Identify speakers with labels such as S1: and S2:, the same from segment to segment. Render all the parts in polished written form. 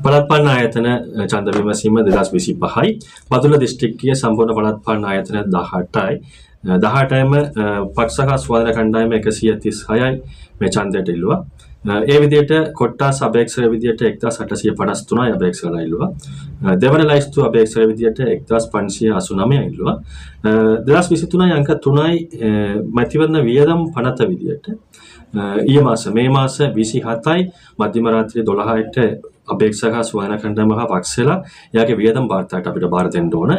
S1: පළාත්පාලන ආයතන ඡන්ද විමසීම 2025යි. බදුල්ල දිස්ත්‍රික්කීය සම්පූර්ණ පළාත්පාලන ආයතන 18යි. 18ම පක්ෂ හා ස්වාධීන කණ්ඩායම 136යි මේ ඡන්දයට ඉල්ලුවා. ඒ විදිහට කොට්ටාස් අබේක්ෂක විදිහට 1853යි අබේක්ෂකලා ඉල්ලුවා. දෙවන ලයිස්තු අබේක්ෂක විදිහට 1589යි ඉල්ලුවා. 2023යි අංක 3යි මැතිවරණ වියදම් පනත විදිහට ඊයේ මේ මාස 27යි මධ්‍යම රාත්‍රියේ 12ට අබේක්ෂක ස්වාධීන කණ්ඩායම හා පක්ෂලා එයාගේ වියදම් වාර්තාවට අපිට බාර දෙන්න ඕන.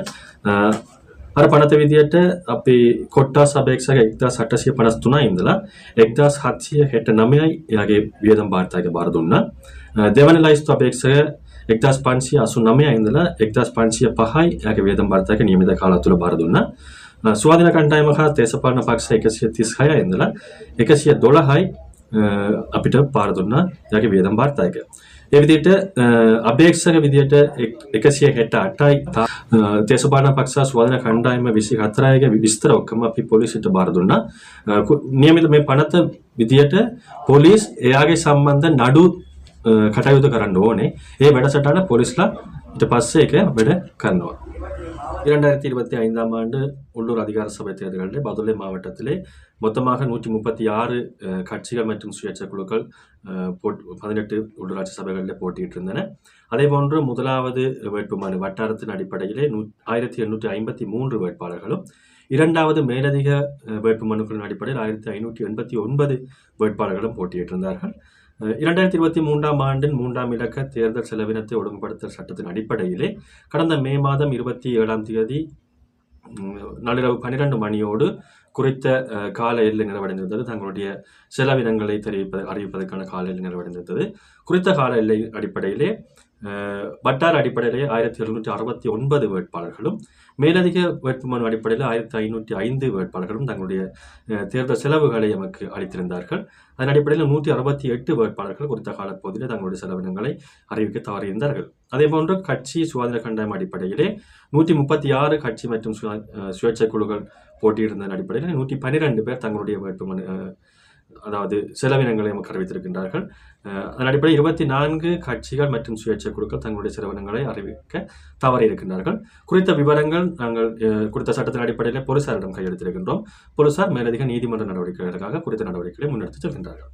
S1: අර පනත විදිහට අපි කොට්ටාස් අබේක්ෂක 1853 ඉඳලා 1769යි එයාගේ වියදම් වාර්තාවක බාර දුන්නා. දෙවන ලයිස්තු අබේක්ෂක 1589 ඉඳලා 1505යි එයාගේ වියදම් වාර්තාවක නියමිත කාලය තුල බාර දුන්නා. ස්වාධීන කණ්ඩායම හා දේශපාලන පක්ෂ 136යි ඉඳලා 112යි අපිට බාර දුන්නා එයාගේ වියදම් වාර්තාවක. ඒ විදිහට අබේක්ෂක විදිහට 168යි දේශපාලන පක්ෂ ස්වාධීන කණ්ඩායම 24යිගේ විස්තර ඔක්කොම අපි පොලිසියට බාර දුන්නා. නියමිත මේ පනත විදිහට පොලිස් එයාගේ සම්බන්ධ නඩු කටයුතු කරන්න ඕනේ. ඒ වැඩසටහන පොලිස්ලා ඊට පස්සේ ඒක වැඩ කරනවා. 2025ஆம் ஆண்டு உள்ளூர் அதிகார சபை தேர்தல்களில் பதுளை மாவட்டத்திலே மொத்தமாக 136 கட்சிகள் மற்றும் சுயேட்சை குழுக்கள் 18 உள்ளூராட்சி சபைகளில் போட்டியிட்டு இருந்தன. அதே போன்று முதலாவது வேட்புமனு வட்டாரத்தின் அடிப்படையிலே 1853 வேட்பாளர்களும், இரண்டாவது மேலதிக வேட்புமனுக்களின் அடிப்படையில் 1589 வேட்பாளர்களும் போட்டியிட்டிருந்தார்கள். 2023ஆம் ஆண்டின் 3ஆம் இலக்க தேர்தல் செலவினத்தை ஒழுங்குபடுத்தல் சட்டத்தின் அடிப்படையிலே கடந்த மே மாதம் 27ஆம் தேதி நள்ளிரவு 12 மணியோடு குறித்த கால எல்லை நிறைவடைந்திருந்தது. தங்களுடைய செலவினங்களை அறிவிப்பதற்கான கால எல்லை நிறைவடைந்திருந்தது. குறித்த கால எல்லை அடிப்படையிலே வட்டார அடிப்படையிலே 1769 வேட்பாளர்களும், மேலதிக வேட்புமனு அடிப்படையில் 1505 வேட்பாளர்களும் தங்களுடைய தேர்தல் செலவுகளை எமக்கு அளித்திருந்தார்கள். அதன் அடிப்படையில் 168 வேட்பாளர்கள் குறித்த காலப்பகுதியில் தங்களுடைய செலவினங்களை அறிவிக்க தவறியிருந்தார்கள். அதேபோன்று கட்சி சுகாதார கண்டாயம் அடிப்படையிலே 136 கட்சி மற்றும் சுயேட்சை குழுக்கள் போட்டியிடுவதன் அடிப்படையில் 112 பேர் தங்களுடைய வேட்புமனு அதாவது செலவினங்களை நமக்கு அறிவித்திருக்கின்றார்கள். அதன் அடிப்படையில் 24 கட்சிகள் மற்றும் சுயேட்சை குழுக்கள் தங்களுடைய செலவினங்களை அறிவிக்க தவறியிருக்கின்றார்கள். குறித்த விவரங்கள் நாங்கள் குறித்த சட்டத்தின் அடிப்படையில் போலீசாரிடம் கையெழுத்திருக்கின்றோம். போலீசார் மேலதிக நீதிமன்ற நடவடிக்கைகளுக்காக குறித்த நடவடிக்கைகளை முன்னெடுத்து செல்கின்றார்கள்.